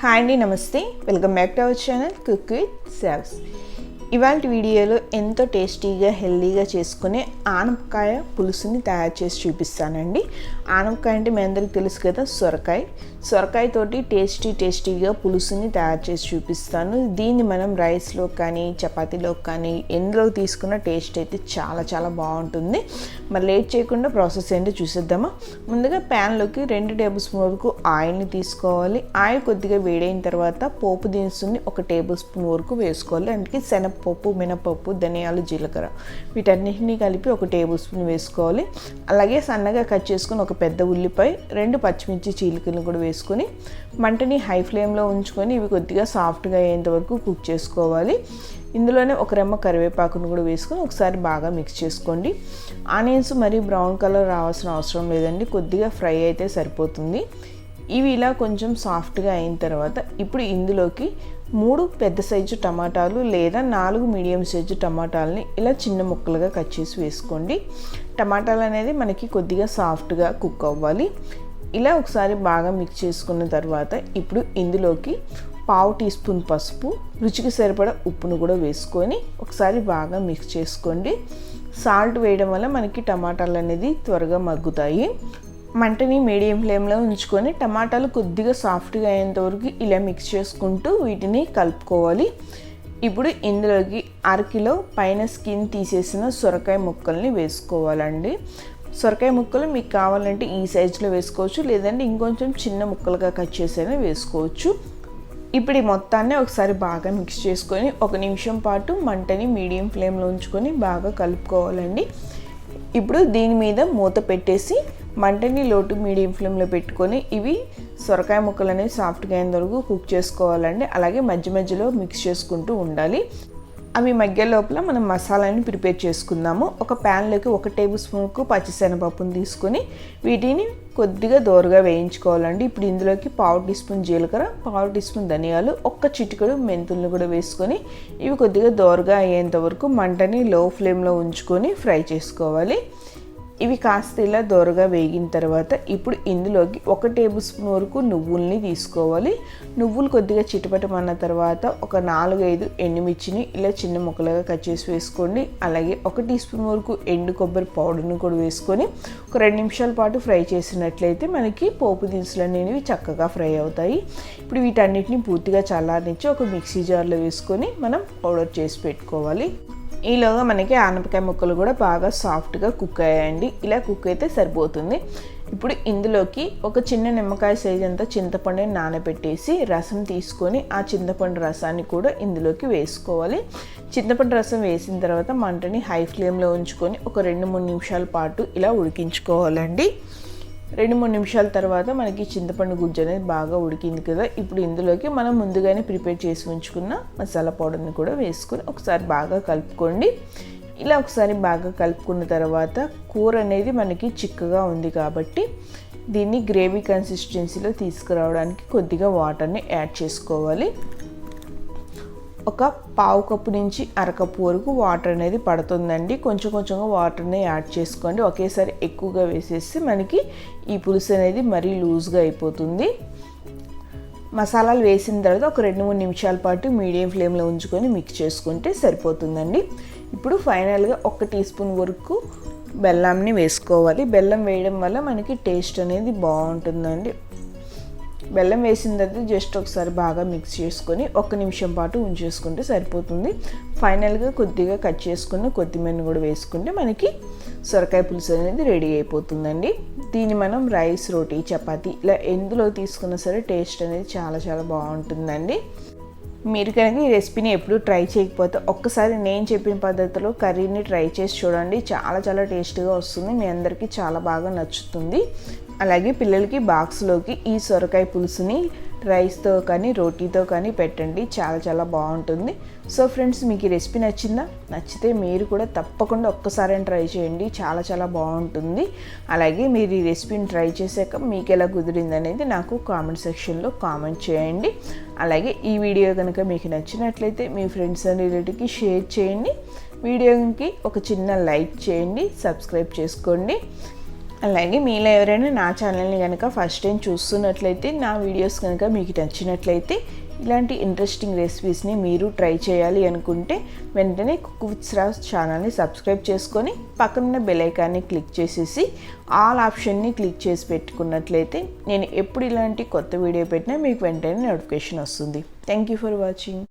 Hi అండి, నమస్తే. Welcome back to our channel cook with Shavs. ఇవాళ వీడియోలో ఎంతో టేస్టీగా హెల్దీగా చేసుకునే ఆనపకాయ పులుసుని తయారు చేసి చూపిస్తానండి. ఆనపకాయ అంటే మీ అందరికీ తెలుసు కదా, సొరకాయతోటి టేస్టీగా పులుసుని తయారు చేసి చూపిస్తాను. దీన్ని మనం రైస్లో కానీ చపాతీలో కానీ ఎందులో తీసుకున్న టేస్ట్ అయితే చాలా బాగుంటుంది. మరి లేట్ చేయకుండా ప్రాసెస్ ఏంటో చూసేద్దామా. ముందుగా ప్యాన్లోకి 2 టేబుల్ స్పూన్ వరకు ఆయిల్ని తీసుకోవాలి. ఆయిల్ కొద్దిగా వేడైన తర్వాత పోపు దినుసుని 1 టేబుల్ స్పూన్ వరకు వేసుకోవాలి. అందుకే శనగపప్పు, మినపప్పు, ధనియాలు, జీలకర్ర వీటన్నిటిని కలిపి 1 టేబుల్ స్పూన్ వేసుకోవాలి. అలాగే సన్నగా కట్ చేసుకుని 1 పెద్ద ఉల్లిపాయ, 2 పచ్చిమిర్చి చీలికలను కూడా వేసుకొని మంటని హై ఫ్లేమ్లో ఉంచుకొని ఇవి కొద్దిగా సాఫ్ట్గా అయ్యేంత వరకు కుక్ చేసుకోవాలి. ఇందులోనే 1 రెమ్మ కరివేపాకును కూడా వేసుకొని ఒకసారి బాగా మిక్స్ చేసుకోండి. ఆనియన్స్ మరీ బ్రౌన్ కలర్ రావాల్సిన అవసరం లేదండి, కొద్దిగా ఫ్రై అయితే సరిపోతుంది. ఇవి ఇలా కొంచెం సాఫ్ట్గా అయిన తర్వాత ఇప్పుడు ఇందులోకి 3 పెద్ద సైజు టమాటాలు లేదా 4 మీడియం సైజు టమాటాలని ఇలా చిన్న ముక్కలుగా కట్ చేసి వేసుకోండి. టమాటాలు అనేది మనకి కొద్దిగా సాఫ్ట్గా కుక్ అవ్వాలి. ఇలా ఒకసారి బాగా మిక్స్ చేసుకున్న తర్వాత ఇప్పుడు ఇందులోకి 1/2 టీ స్పూన్ పసుపు, రుచికి సరిపడా ఉప్పును కూడా వేసుకొని ఒకసారి బాగా మిక్స్ చేసుకోండి. సాల్ట్ వేయడం వల్ల మనకి టమాటాలు అనేది త్వరగా మగ్గుతాయి. మంటని మీడియం ఫ్లేమ్లో ఉంచుకొని టమాటాలు కొద్దిగా సాఫ్ట్గా అయ్యేంత వరకు ఇలా మిక్స్ చేసుకుంటూ వీటిని కలుపుకోవాలి. ఇప్పుడు ఇందులోకి 1/2 కిలో పైన స్కిన్ తీసేసిన సొరకాయ ముక్కల్ని వేసుకోవాలండి. సొరకాయ ముక్కలు మీకు కావాలంటే ఈ సైజులో వేసుకోవచ్చు, లేదంటే ఇంకొంచెం చిన్న ముక్కలుగా కట్ చేసైనా వేసుకోవచ్చు. ఇప్పుడు ఈ మొత్తాన్ని ఒకసారి బాగా మిక్స్ చేసుకొని 1 నిమిషం పాటు మంటని మీడియం ఫ్లేమ్లో ఉంచుకొని బాగా కలుపుకోవాలండి. ఇప్పుడు దీని మీద మూత పెట్టేసి మంటని లో టు మీడియం ఫ్లేమ్లో పెట్టుకొని ఇవి సొరకాయ ముక్కలు అనేవి సాఫ్ట్గా అయిన వరకు కుక్ చేసుకోవాలండి. అలాగే మధ్యలో మిక్స్ చేసుకుంటూ ఉండాలి. అవి మధ్య లోపల మనం మసాలాని ప్రిపేర్ చేసుకుందాము. ఒక ప్యాన్లోకి 1 టేబుల్ స్పూన్కు పచ్చిశనగపప్పును తీసుకొని వీటిని కొద్దిగా దోరగా వేయించుకోవాలండి. ఇప్పుడు ఇందులోకి 1/2 టీ స్పూన్ జీలకర్ర, 1/2 టీ స్పూన్ ధనియాలు, 1 చిటికెడు మెంతులను కూడా వేసుకొని ఇవి కొద్దిగా దోరగా అయ్యేంత వరకు మంటని లో ఫ్లేమ్లో ఉంచుకొని ఫ్రై చేసుకోవాలి. ఇవి కాస్త ఇలా దోరగా వేగిన తర్వాత ఇప్పుడు ఇందులోకి 1 టేబుల్ స్పూన్ వరకు నువ్వుల్ని తీసుకోవాలి. నువ్వులు కొద్దిగా చిటపటమన్న తర్వాత ఒక 4-5 ఎండుమిర్చిని ఇలా చిన్న ముక్కలుగా కట్ చేసి వేసుకోండి. అలాగే 1 టీ స్పూన్ వరకు ఎండు కొబ్బరి పౌడర్ని కూడా వేసుకొని ఒక 2 నిమిషాల పాటు ఫ్రై చేసినట్లయితే మనకి పోపు దినుసులు అనేవి చక్కగా ఫ్రై అవుతాయి. ఇప్పుడు వీటన్నిటిని పూర్తిగా చల్లారనిచ్చి ఒక మిక్సీ జార్లో వేసుకొని మనం పౌడర్ చేసి పెట్టుకోవాలి. ఈలోగా మనకి ఆనపకాయ ముక్కలు కూడా బాగా సాఫ్ట్గా కుక్ అయ్యాయండి. ఇలా కుక్ అయితే సరిపోతుంది. ఇప్పుడు ఇందులోకి ఒక చిన్న నిమ్మకాయ సైజ్ అంతా చింతపండుని నానబెట్టేసి రసం తీసుకొని ఆ చింతపండు రసాన్ని కూడా ఇందులోకి వేసుకోవాలి. చింతపండు రసం వేసిన తర్వాత మంటని హై ఫ్లేమ్లో ఉంచుకొని ఒక 2-3 నిమిషాల పాటు ఇలా ఉడికించుకోవాలండి. 2-3 నిమిషాల తర్వాత మనకి చింతపండు గుజ్జు అనేది బాగా ఉడికింది కదా. ఇప్పుడు ఇందులోకి మనం ముందుగానే ప్రిపేర్ చేసి ఉంచుకున్న మసాలా పౌడర్ని కూడా వేసుకొని ఒకసారి బాగా కలుపుకోండి. ఇలా ఒకసారి బాగా కలుపుకున్న తర్వాత కూర అనేది మనకి చిక్కగా ఉంది కాబట్టి దీన్ని గ్రేవీ కన్సిస్టెన్సీలో తీసుకురావడానికి కొద్దిగా వాటర్ని యాడ్ చేసుకోవాలి. ఒక 1/2 కప్పు నుంచి 1/2 కప్పు వరకు వాటర్ అనేది పడుతుందండి. కొంచెంగా వాటర్ని యాడ్ చేసుకోండి. ఒకేసారి ఎక్కువగా వేసేసి మనకి ఈ పులుసు అనేది మరీ లూజ్గా అయిపోతుంది. మసాలాలు వేసిన తర్వాత ఒక 2-3 నిమిషాల పాటు మీడియం ఫ్లేమ్లో ఉంచుకొని మిక్స్ చేసుకుంటే సరిపోతుందండి. ఇప్పుడు ఫైనల్గా 1 టీ స్పూన్ వరకు బెల్లంని వేసుకోవాలి. బెల్లం వేయడం వల్ల మనకి టేస్ట్ అనేది బాగుంటుందండి. బెల్లం వేసిన తర్వాత జస్ట్ ఒకసారి బాగా మిక్స్ చేసుకొని 1 నిమిషం పాటు ఉంచేసుకుంటే సరిపోతుంది. ఫైనల్గా కొద్దిగా కట్ చేసుకున్న కొత్తిమీరని కూడా వేసుకుంటే మనకి సొరకాయ పులుసు అనేది రెడీ అయిపోతుందండి. దీన్ని మనం రైస్, రోటీ, చపాతీ ఇలా ఎందులో తీసుకున్నా సరే టేస్ట్ అనేది చాలా బాగుంటుందండి. మీరు కనుక ఈ రెసిపీని ఎప్పుడు ట్రై చేయకపోతే ఒక్కసారి నేను చెప్పిన పద్ధతిలో కర్రీని ట్రై చేసి చూడండి. చాలా టేస్ట్గా వస్తుంది. మీ అందరికీ చాలా బాగా నచ్చుతుంది. అలాగే పిల్లలకి బాక్స్లోకి ఈ సొరకాయ పులుసుని రైస్తో కానీ రోటీతో కానీ పెట్టండి. చాలా బాగుంటుంది. సో ఫ్రెండ్స్, మీకు ఈ రెసిపీ నచ్చితే మీరు కూడా తప్పకుండా ఒక్కసారి ట్రై చేయండి. చాలా బాగుంటుంది. అలాగే మీరు ఈ రెసిపీని ట్రై చేశాక మీకు ఎలా కుదిరింది అనేది నాకు కామెంట్ సెక్షన్లో కామెంట్ చేయండి. అలాగే ఈ వీడియో కనుక మీకు నచ్చినట్లయితే మీ ఫ్రెండ్స్ అండ్ రిలేటివ్కి షేర్ చేయండి. వీడియోకి ఒక చిన్న లైక్ చేయండి, సబ్స్క్రైబ్ చేసుకోండి. అలాగే మీలో ఎవరైనా నా ఛానల్ని కనుక ఫస్ట్ టైం చూస్తున్నట్లయితే, నా వీడియోస్ కనుక మీకు నచ్చినట్లయితే, ఇలాంటి ఇంట్రెస్టింగ్ రెసిపీస్ని మీరు ట్రై చేయాలి అనుకుంటే వెంటనే కుక్ విత్ శ్రావ్స్ ఛానల్ని సబ్స్క్రైబ్ చేసుకొని పక్కనున్న బెల్ ఐకాన్ని క్లిక్ చేసేసి ఆల్ ఆప్షన్ని క్లిక్ చేసి పెట్టుకున్నట్లయితే నేను ఎప్పుడు ఇలాంటి కొత్త వీడియో పెట్టినా మీకు వెంటనే నోటిఫికేషన్ వస్తుంది. Thank you for watching.